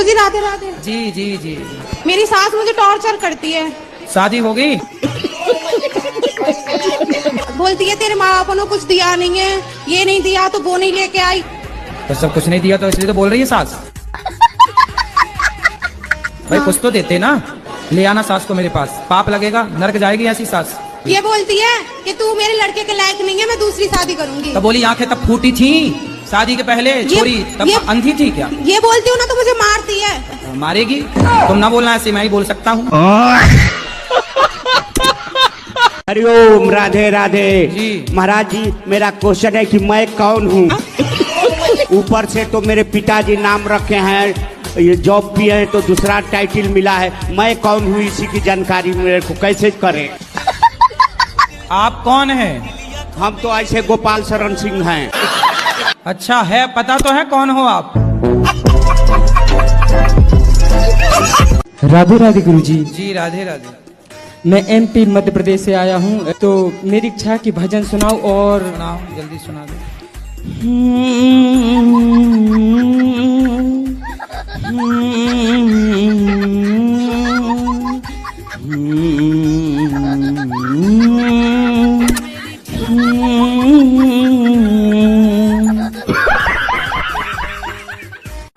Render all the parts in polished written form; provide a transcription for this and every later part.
गुरुजी राधे राधे। जी जी जी। मेरी सास मुझे टॉर्चर करती है। शादी हो गई? बोलती है तेरे माँ बापों ने कुछ दिया नहीं है, ये नहीं दिया तो वो नहीं लेके आई। तो सब कुछ नहीं दिया तो इसलिए तो बोल रही है सास। भाई कुछ तो देते ना, ले आना सास को मेरे पास, पाप लगेगा, नरक जाएगी ऐसी सास। ये बोलती है कि तू मेरे लड़के के लायक नहीं है, मैं दूसरी शादी करूंगी। तब बोली आंखें तब फूटी थी शादी के पहले, छोरी तब अंधी थी क्या? ये बोलती हूँ ना तो मुझे मारती है। मारेगी? तुम ना बोलना ऐसे, मैं ही बोल सकता हूँ। हरिओम, राधे राधे जी। महाराज जी, मेरा क्वेश्चन है कि मैं कौन हूँ? ऊपर से तो मेरे पिताजी नाम रखे हैं, ये जॉब भी है तो दूसरा टाइटल मिला है, मैं कौन हूँ इसी की जानकारी मेरे को कैसे करें? आप कौन हैं? हम तो ऐसे गोपाल शरण सिंह हैं। अच्छा है, पता तो है कौन हो आप? राधे राधे गुरुजी। जी राधे राधे। मैं MP मध्य प्रदेश से आया हूँ, तो मेरी इच्छा है कि भजन सुनाओ और सुनाओ, जल्दी सुना दो।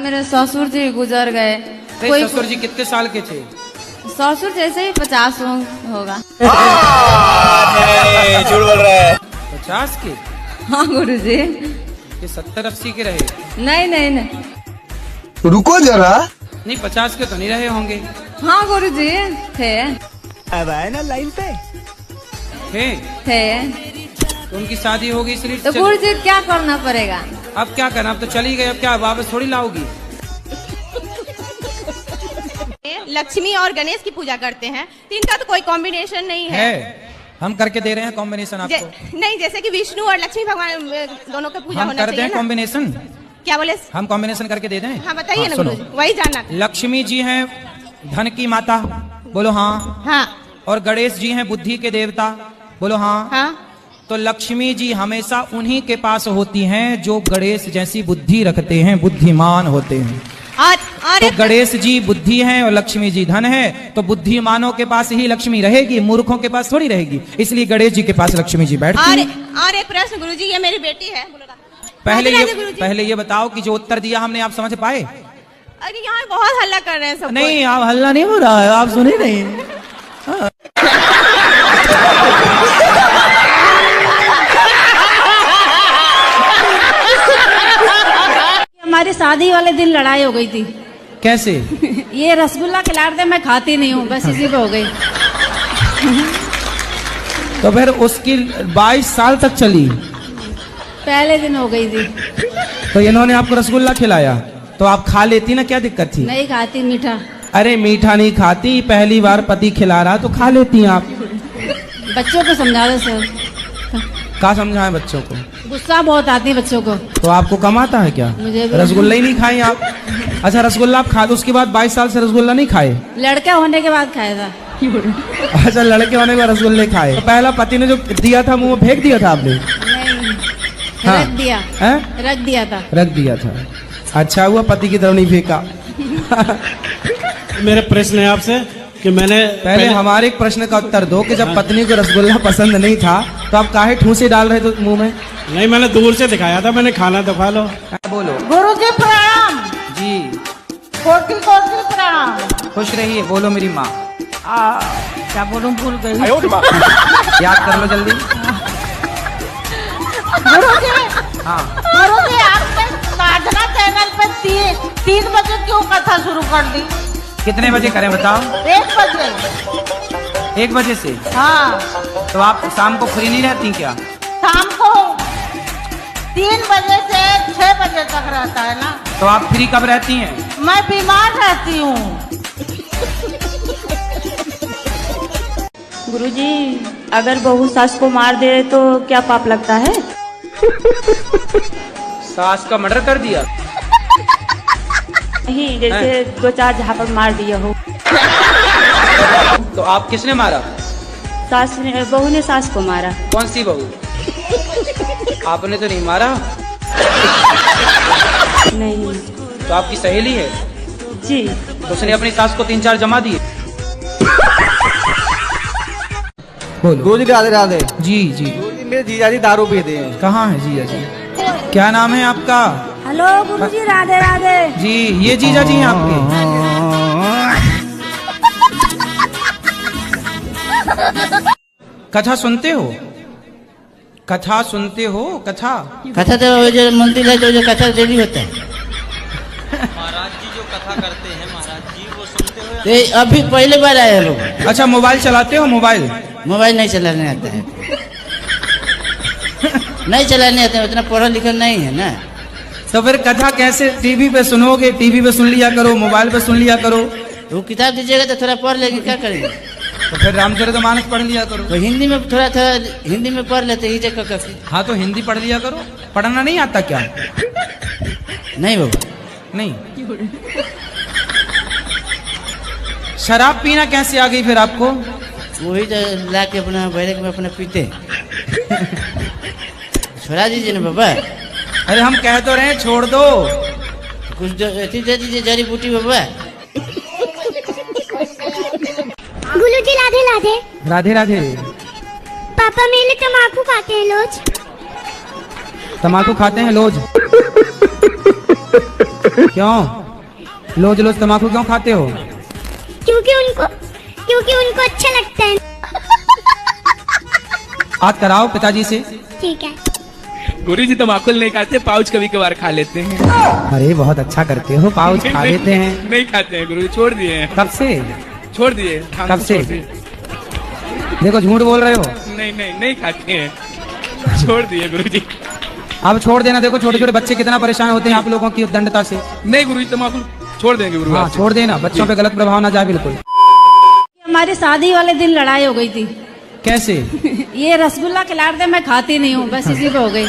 मेरे ससुर जी गुजर गए। कोई ससुर जी कितने साल के थे? ससुर जैसे ही 50 होगा। झूठ बोल रहा है। 50 के? हाँ गुरुजी। ये 70-80 के रहे? नहीं नहीं नहीं। रुको जरा। नहीं 50 के तो नहीं रहे होंगे। हाँ गुरुजी थे। अब आए ना लाइन पे। थे। तो उनकी शादी होगी इसलिए तो गुरुजी क्या करना पड़ेगा? अब क्या करना, अब तो चली गई, अब क्या वापस थोड़ी लाओगी? लक्ष्मी और गणेश की पूजा करते हैं, तो इनका तो कोई कॉम्बिनेशन नहीं है। हम करके दे रहे हैं कॉम्बिनेशन आपको। नहीं, जैसे कि विष्णु और लक्ष्मी भगवान दोनों का पूजा हम होना कर दें चाहिए ना। कॉम्बिनेशन? क्या बोले? हम कॉम्बिनेशन करके दे दें? हाँ बताइए ना सुनो। गुरुजी, वही जानना था। लक्ष्मी जी हैं धन की माता, बोलो हाँ। हाँ। और गणेश जी हैं बुद्धि के देवता, बोलो हाँ। हाँ। तो लक्ष्मी जी हमेशा उन्हीं के पास होती हैं जो गणेश जैसी बुद्धि रखते हैं, बुद्धिमान होते हैं। और तो गणेश जी बुद्धि हैं और लक्ष्मी जी धन है, तो बुद्धिमानों के पास ही लक्ष्मी रहेगी, मूर्खों के पास थोड़ी रहेगी। इसलिए गणेश जी के पास लक्ष्मी जी बैठती हैं। और एक प्रश्न गुरुजी, ये मेरी बेटी है। पहले ये बताओ कि जो उत्तर दिया हमने, आप समझ पाए? अरे यहाँ बहुत हल्ला कर रहे हैं सब। नहीं, आप हल्ला नहीं हो रहा है, आप सुने नहीं। हाँ। हमारी शादी वाले दिन लड़ाई हो गई थी। कैसे? ये रसगुल्ला खिला दे, मैं खाती नहीं हूँ, बस इसी पे हो गई। तो फिर उसकी 22 साल तक चली? पहले दिन हो गई थी। तो इन्होंने आपको रसगुल्ला खिलाया तो आप खा लेती ना, क्या दिक्कत थी? नहीं खाती मीठा। अरे मीठा नहीं खाती, पहली बार पति खिला रहा तो खा लेती आप। बच्चों को समझा दो सर। क्या समझाएं बच्चों को? गुस्सा बहुत आती है बच्चों को। तो आपको कम आता है क्या? मुझे भी। रसगुल्ला ही नहीं खाई आप? अच्छा रसगुल्ला आप खा, उसके बाद 22 साल से रसगुल्ला नहीं खाए? लड़का होने के बाद खाया था। अच्छा लड़के होने के बाद रसगुल्ले खाए। तो पहला पति ने जो दिया था मुंह में फेंक दिया था आपने? नहीं, हाँ। रख दिया। रख दिया था। रख दिया था। अच्छा हुआ पति की तरफ नहीं फेंका। मेरा प्रश्न है आपसे कि मैंने पहले हमारे एक प्रश्न का उत्तर दो कि जब पत्नी को रसगुल्ला पसंद नहीं था तो आप काहे ठूसे डाल रहे थे मुंह में? नहीं, मैंने दूर से दिखाया था, मैंने खाना तो खा लो। बोलो। गुरुजी प्रणाम। जी कोटि कोटि प्रणाम। खुश रहिए। बोलो मेरी माँ। क्या बोलूं, भूल गई। याद कर लो जल्दी। हाँ गुरुजी आपने साधना चैनल पे 3 बजे क्यों कथा शुरू कर दी? कितने बजे करें बताओ? 1 बजे। 1 बजे से? हाँ। तो आप शाम को फ्री नहीं रहती क्या? शाम को 3 बजे से 6 बजे तक रहता है ना। तो आप फ्री कब रहती हैं? मैं बीमार रहती हूँ। गुरुजी, अगर बहू सास को मार दे तो क्या पाप लगता है? सास का मर्डर कर दिया? नहीं, जैसे 2-4 झापड़ मार दिया हो। तो आप किसने मारा? सास ने, बहू ने सास को मारा। कौन सी बहू? आपने तो नहीं मारा। नहीं। तो आपकी सहेली है? जी। तो उसने अपनी सास को 3-4 जमा दिए। बोलो। गुरुजी राधे राधे। जी जी। गुरुजी मेरे जीजा जी दारू पीते हैं। कहाँ है जीजा जी? क्या नाम है आपका? हेलो गुरुजी राधे राधे। जी ये जीजा जी हैं आपके? कथा सुनते हो? कथा सुनते हो? कथा कथा तो जो मंदिर है जो कथा डेली होता है। महाराज जी जो कथा करते हैं महाराज जी वो सुनते हो? तो अभी पहले बार आए हैं लोग। अच्छा मोबाइल चलाते हो? मोबाइल मोबाइल नहीं चलाने आता है। नहीं चलाने आता है, उतना पढ़ा लिखा नहीं है ना। तो फिर कथा कैसे टीवी पे सुनोगे? टीवी पे सुन लिया करो, मोबाइल पे सुन लिया करो। वो किताब दीजिएगा तो थोड़ा पढ़ लेंगे, क्या करेंगे? तो फिर रामचरितमानस पढ़ लिया करो। तो हिंदी में थोड़ा हिंदी में पढ़ लेते ही जगह का। हाँ तो हिंदी पढ़ लिया करो। पढ़ना नहीं आता क्या? नहीं बाबा नहीं। शराब पीना कैसे आ गई फिर आपको? वही तो ला के अपना बैरक में अपना पीते। छोड़ा दीजिए ना बाबा। अरे हम कह तो रहे हैं छोड़ दो। कुछ दे दीजिए जड़ी बूटी बाबा। गुरुजी राधे राधे। राधे राधे। पापा मेरे तम्बाकू खाते हैं रोज। तम्बाकू खाते हैं लोज? क्यों लोज लोज तम्बाकू क्यों खाते हो? क्योंकि उनको अच्छा लगता है। बात कराओ पिताजी से। ठीक है। गुरुजी तम्बाकू नहीं खाते, पाउच कभी कभार खा लेते हैं। अरे बहुत अच्छा करते हो, पाउच खा लेते हैं। नहीं खाते हैं गुरुजी, छोड़ दिए हैं। कब से? छोड़ दिए। कब से? देखो झूठ बोल रहे हो। नहीं खाते हैं, छोड़ दिए गुरुजी। अब छोड़ देना। देखो छोटे छोटे बच्चे कितना परेशान होते हैं आप लोगों की दंडता से। नहीं गुरुजी तम्बाकू छोड़ देंगे गुरु। हाँ छोड़ देना, बच्चों पे गलत प्रभाव ना जाए बिल्कुल। हमारी शादी वाले दिन लड़ाई हो गई थी। कैसे? ये रसगुल्ला खिला दे, मैं खाती नहीं हूँ, बस इसी पे हो गई।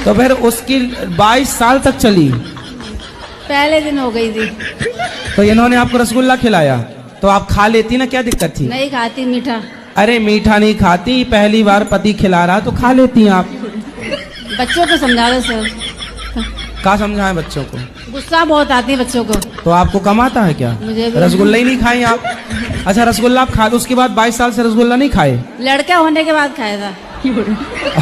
तो फिर उसकी 22 साल तक चली। पहले दिन हो गई थी। तो इन्होंने आपको रसगुल्ला खिलाया तो आप खा लेती ना, क्या दिक्कत थी? नहीं खाती मीठा। अरे मीठा नहीं खाती, पहली बार पति खिला रहा तो खा लेती आप। बच्चों को समझा दो सर। क्या समझाए बच्चों को? गुस्सा बहुत आती है बच्चों को। तो आपको कम आता है क्या? मुझे भी। रसगुल्ला ही नहीं खाई आप? अच्छा रसगुल्ला आप खा, उसके बाद 22 साल से रसगुल्ला नहीं खाए? लड़का होने के बाद खाया था।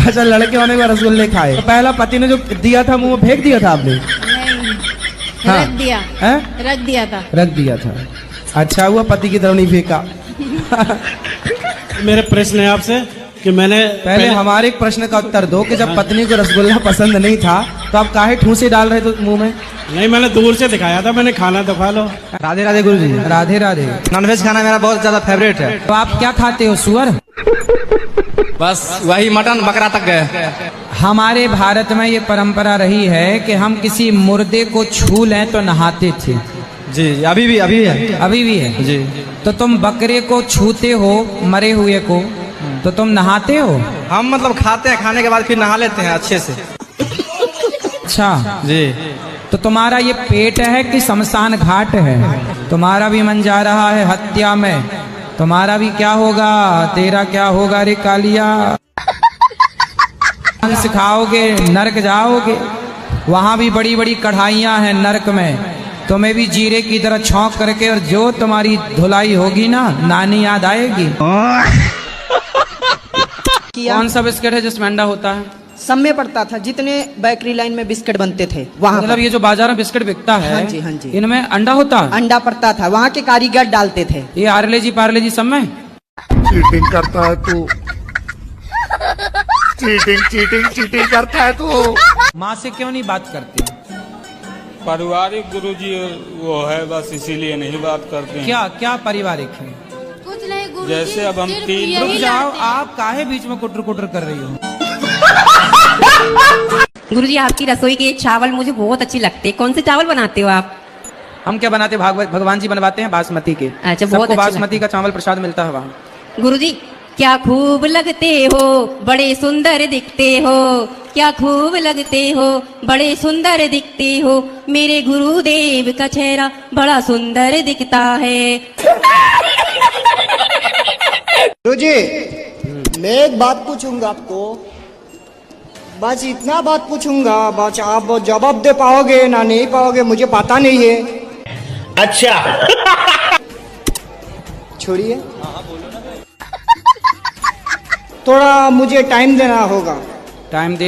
अच्छा लड़के होने के बाद रसगुल्ले खाए। तो पहला पति ने जो दिया था मुंह में फेंक दिया था आपने? नहीं हाँ। रख दिया है? रख दिया था। रख दिया था। अच्छा हुआ पति की तरफ नहीं फेंका। मेरा प्रश्न है आपसे कि मैंने पहले हमारे एक प्रश्न का उत्तर दो कि जब पत्नी को रसगुल्ला पसंद नहीं था तो आप काहे ठूसे डाल रहे थे मुंह में? नहीं मैंने दूर से दिखाया था, मैंने खाना तो खा लो। राधे राधे गुरुजी। राधे राधे। नॉनवेज खाना मेरा बहुत ज्यादा फेवरेट है। तो आप क्या खाते हो? सुअर? बस वही मटन बकरा तक गए। हमारे भारत में ये परंपरा रही है कि हम किसी मुर्दे को छू लें तो नहाते थे। जी अभी भी है। अभी भी है जी। तो तुम बकरे को छूते हो, मरे हुए को, तो तुम नहाते हो? हम मतलब खाते हैं, खाने के बाद फिर नहा लेते हैं अच्छे से। अच्छा जी। तो तुम्हारा ये पेट है कि शमशान घाट है? तुम्हारा भी मन जा रहा है हत्या में। तुम्हारा भी क्या होगा, तेरा क्या होगा रे कालिया? सिखाओगे नरक जाओगे। वहां भी बड़ी बड़ी कढ़ाइयां हैं नरक में, तुम्हें भी जीरे की तरह छौंक करके, और जो तुम्हारी धुलाई होगी ना, नानी याद आएगी। कौन सा बिस्किट है जिसमें अंडा होता है? सब में पड़ता था, जितने बेकरी लाइन में बिस्किट बनते थे वहाँ। मतलब ये जो बाजार में बिस्किट बिकता है, हाँ जी हाँ जी, इनमें अंडा होता है? अंडा पड़ता था, वहाँ के कारीगर डालते थे। ये आरले जी सब में चीटिंग करता है तू। चीटिंग करता है तू। माँ से क्यों नहीं बात करते? पारिवारिक गुरुजी वो है, बस इसीलिए नहीं बात करते हैं। क्या क्या पारिवारिक है? कुछ नहीं गुरु जैसे अब हम तीन रुक जाओ, आप काहे बीच में कुटर कुटर कर रही हो? गुरुजी आपकी रसोई के चावल मुझे बहुत अच्छी लगते हैं। कौन से चावल बनाते हो आप? हम क्या बनाते? भगवान जी बनवाते हैं बासमती के। अच्छा, बहुत सबको अच्छे बासमती का चावल प्रसाद मिलता है वहाँ। गुरुजी क्या खूब लगते हो, बड़े सुंदर दिखते हो। क्या खूब लगते हो, बड़े सुंदर दिखते हो। मेरे गुरुदेव का चेहरा बड़ा सुंदर दिखता है। गुरुजी मैं एक बात पूछूंगा आपको। बस इतना बात पूछूंगा, बस आप जवाब दे पाओगे ना नहीं पाओगे मुझे पता नहीं है। अच्छा छोड़िए, थोड़ा मुझे टाइम देना होगा। टाइम दे